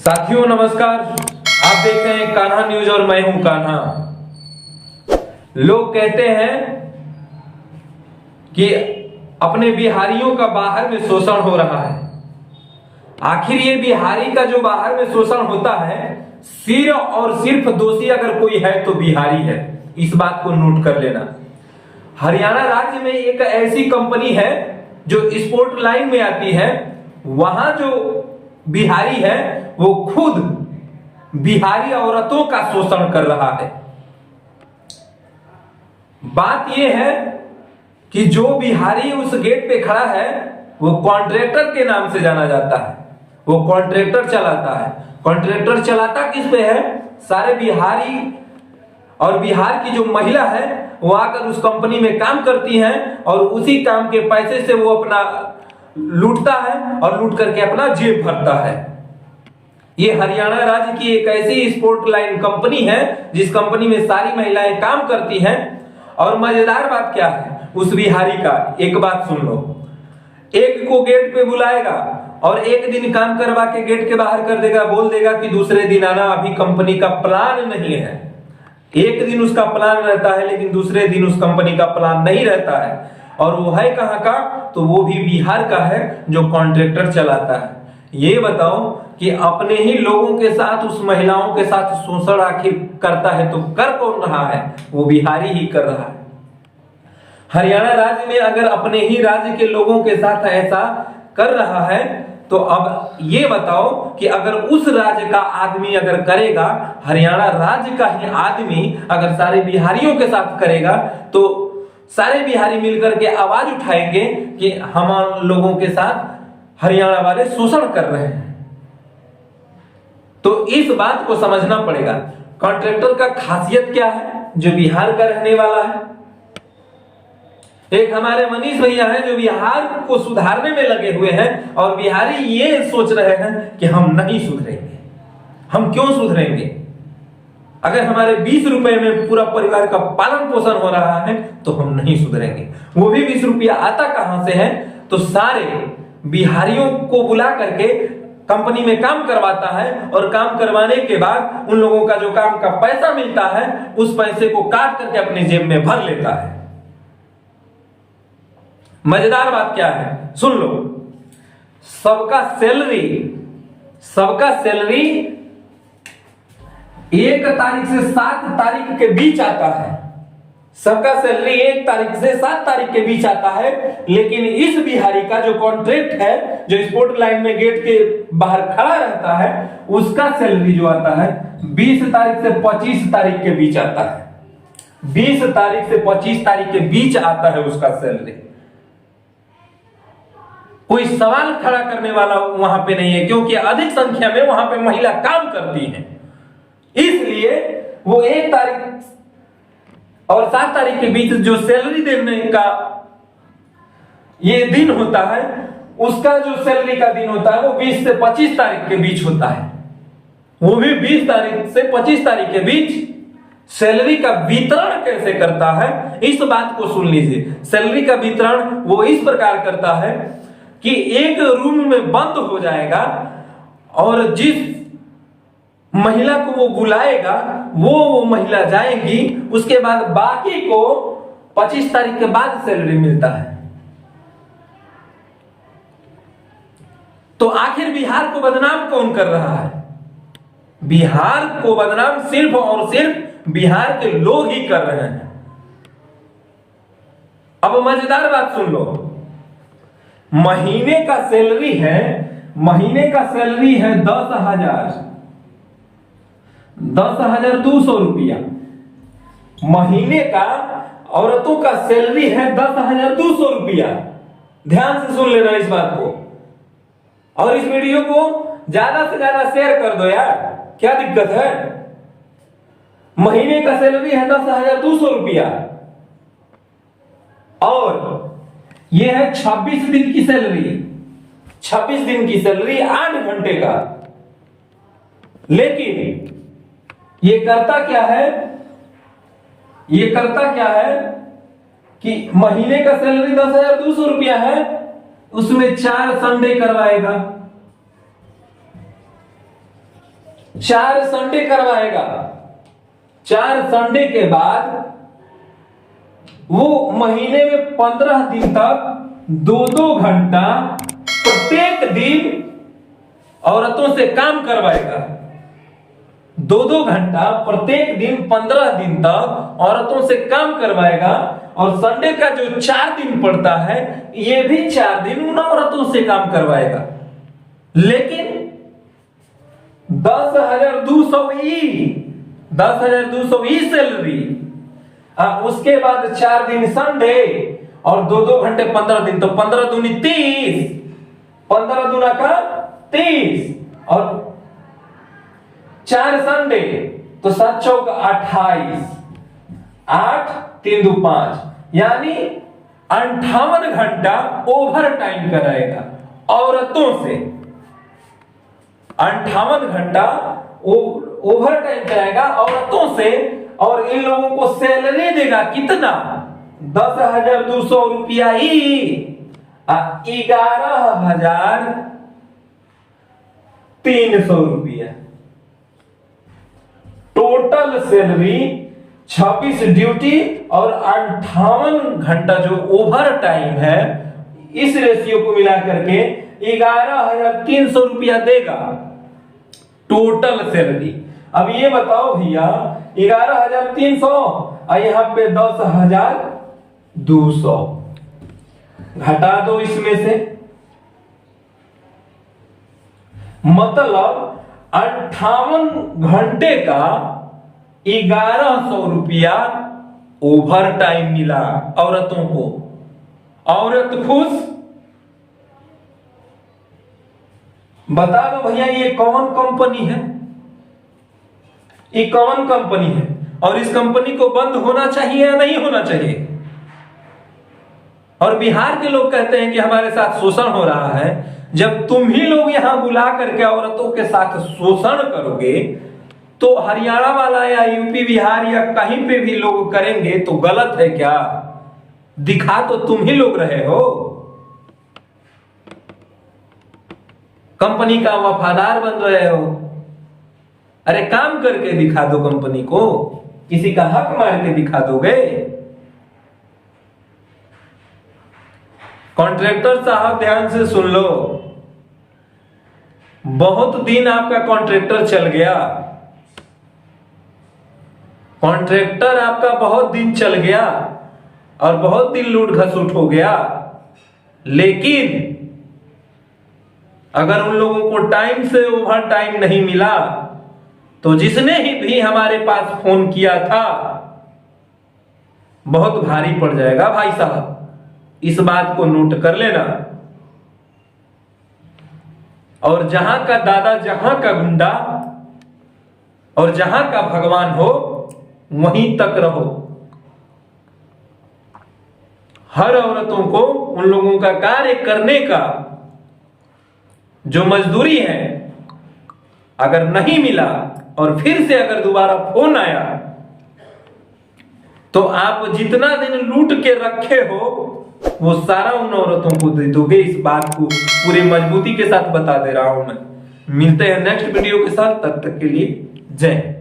साथियों नमस्कार, आप देख रहे हैं कान्हा न्यूज और मैं हूं कान्हा। लोग कहते हैं कि अपने बिहारियों का बाहर में शोषण हो रहा है। आखिर ये बिहारी का जो बाहर में शोषण होता है, सिर्फ और सिर्फ दोषी अगर कोई है तो बिहारी है। इस बात को नोट कर लेना। हरियाणा राज्य में एक ऐसी कंपनी है जो स्पोर्ट लाइन में आती है। वहां जो बिहारी है वो खुद बिहारी औरतों का शोषण कर रहा है। बात यह है कि जो बिहारी उस गेट पे खड़ा है वो कॉन्ट्रैक्टर के नाम से जाना जाता है। वो कॉन्ट्रैक्टर चलाता है। कॉन्ट्रैक्टर चलाता किस पे है? सारे बिहारी और बिहार की जो महिला है वो आकर उस कंपनी में काम करती हैं और उसी काम के पैसे से वो अपना लूटता है और लूट करके अपना जेब भरता है। ये हरियाणा राज्य की एक ऐसी स्पोर्ट लाइन कंपनी है जिस कंपनी में सारी महिलाएं काम करती हैं। और मजेदार बात क्या है उस बिहारी का, एक बात सुन लो। एक को गेट पे बुलाएगा और एक दिन काम करवा के गेट के बाहर कर देगा, बोल देगा कि दूसरे दिन आना, अभी कंपनी का प्लान नहीं है। एक दिन उसका प्लान रहता है लेकिन दूसरे दिन उस कंपनी का प्लान नहीं रहता है। और वो है कहां का? तो वो भी बिहार का है जो कॉन्ट्रैक्टर चलाता है। ये बताओ कि अपने ही लोगों के साथ, उस महिलाओं के साथ शोषण आखिर करता है तो कर कौन रहा है? वो बिहारी ही कर रहा है। हरियाणा राज्य में अगर अपने ही राज्य के लोगों के साथ ऐसा कर रहा है तो अब ये बताओ कि अगर उस राज्य का आदमी अगर करेगा, हरियाणा राज्य का ही आदमी अगर सारे बिहारियों के साथ करेगा तो सारे बिहारी मिलकर के आवाज उठाएंगे कि हम लोगों के साथ हरियाणा वाले शोषण कर रहे हैं। तो इस बात को समझना पड़ेगा। कॉन्ट्रैक्टर का खासियत क्या है जो बिहार का रहने वाला है? एक हमारे मनीष भैया हैं जो बिहार को सुधारने में लगे हुए हैं और बिहारी ये सोच रहे हैं कि हम नहीं सुधरेंगे। हम क्यों सुधरेंगे? अगर हमारे 20 रुपए में पूरा परिवार का पालन पोषण हो रहा है तो हम नहीं सुधरेंगे। वो भी 20 रुपया आता कहां से है? तो सारे बिहारियों को बुला करके कंपनी में काम करवाता है और काम करवाने के बाद उन लोगों का जो काम का पैसा मिलता है उस पैसे को काट करके अपने जेब में भर लेता है। मजेदार बात क्या है सुन लो। सबका सैलरी 1 तारीख से 7 तारीख के बीच आता है। सबका सैलरी 1 तारीख से 7 तारीख के बीच आता है। लेकिन इस बिहारी का जो कॉन्ट्रैक्ट है, जो स्पोर्ट लाइन में गेट के बाहर खड़ा रहता है, उसका सैलरी जो आता है 20 तारीख से 25 तारीख के बीच आता है। 20 तारीख से 25 तारीख के बीच आता है उसका सैलरी। कोई सवाल खड़ा करने वाला वहां पे नहीं है क्योंकि अधिक संख्या में वहां पे महिला काम करती हैं। इसलिए वो 1 तारीख और 7 तारीख के बीच जो सैलरी देने का ये दिन होता है, उसका जो सैलरी का दिन होता है वो 20 से 25 तारीख के बीच होता है। वो भी 20 तारीख से 25 तारीख के बीच सैलरी का वितरण कैसे करता है, इस बात को सुन लीजिए। सैलरी का वितरण वो इस प्रकार करता है कि एक रूम में बंद हो जाएगा और जिस महिला को वो बुलाएगा वो महिला जाएगी। उसके बाद बाकी को 25 तारीख के बाद सैलरी मिलता है। तो आखिर बिहार को बदनाम कौन कर रहा है? बिहार को बदनाम सिर्फ और सिर्फ बिहार के लोग ही कर रहे हैं। अब मजेदार बात सुन लो। महीने का सैलरी है 10,200 रुपया। महीने का औरतों का सैलरी है 10,200 रुपया। ध्यान से सुन लेना इस बात को और इस वीडियो को ज्यादा से ज्यादा शेयर कर दो यार, क्या दिक्कत है? महीने का सैलरी है 10,200 रुपया और यह है 26 दिन की सैलरी। 26 दिन की सैलरी 8 घंटे का। लेकिन ये करता क्या है? ये करता क्या है कि महीने का सैलरी 10,200 रुपया है, उसमें 4 संडे करवाएगा। 4 संडे करवाएगा। 4 संडे के बाद वो महीने में 15 दिन तक 2-2 घंटा प्रत्येक दिन औरतों से काम करवाएगा। 2-2 घंटा प्रत्येक दिन 15 दिन तक औरतों से काम करवाएगा। और संडे का जो 4 दिन पड़ता है, ये भी 4 दिन उन औरतों से काम करवाएगा। लेकिन 10,200 ई सैलरी, उसके बाद 4 दिन संडे और 2-2 घंटे 15 दिन, तो 15 दूनी 30, 15 दूना का 30 और 4 संडे तो 7 चौक 28, 8 3 2 5, यानी 58 घंटा ओवर टाइम कराएगा औरतों से। 58 घंटा ओवर टाइम कराएगा औरतों से। और इन लोगों को सैलरी देगा कितना? 10,200 रुपया ही, 11,300 रुपया टोटल सैलरी। 26 ड्यूटी और 58 घंटा जो ओवर टाइम है, इस रेशियो को मिला करके 11,300 रुपया देगा टोटल सैलरी। अब ये बताओ भैया, 11,300 और यहां पे 10,200 घटा दो इसमें से, मतलब 58 घंटे का 1100 रुपया ओवर टाइम मिला औरतों को। औरत खुश? बता दो भैया, ये कौन कंपनी है? ये कौन कंपनी है? और इस कंपनी को बंद होना चाहिए या नहीं होना चाहिए? और बिहार के लोग कहते हैं कि हमारे साथ शोषण हो रहा है। जब तुम ही लोग यहां बुला करके औरतों के साथ शोषण करोगे, तो हरियाणा वाला या यूपी बिहार या कहीं पे भी लोग करेंगे तो गलत है क्या? दिखा तो तुम ही लोग रहे हो। कंपनी का वफादार बन रहे हो। अरे काम करके दिखा दो कंपनी को, किसी का हक मार के दिखा दोगे? कॉन्ट्रैक्टर साहब ध्यान से सुन लो, बहुत दिन आपका कॉन्ट्रैक्टर चल गया। कॉन्ट्रैक्टर आपका बहुत दिन चल गया और बहुत दिन लूट घसूट हो गया। लेकिन अगर उन लोगों को टाइम से ओवर टाइम नहीं मिला, तो जिसने ही भी हमारे पास फोन किया था, बहुत भारी पड़ जाएगा भाई साहब। इस बात को नोट कर लेना। और जहां का दादा, जहां का गुंडा और जहां का भगवान हो, वहीं तक रहो। हर औरतों को उन लोगों का कार्य करने का जो मजदूरी है, अगर नहीं मिला और फिर से अगर दोबारा फोन आया, तो आप जितना दिन लूट के रखे हो वो सारा उन औरतों को दे दोगे। इस बात को पूरी मजबूती के साथ बता दे रहा हूं मैं। मिलते हैं नेक्स्ट वीडियो के साथ, तब तक के लिए जय।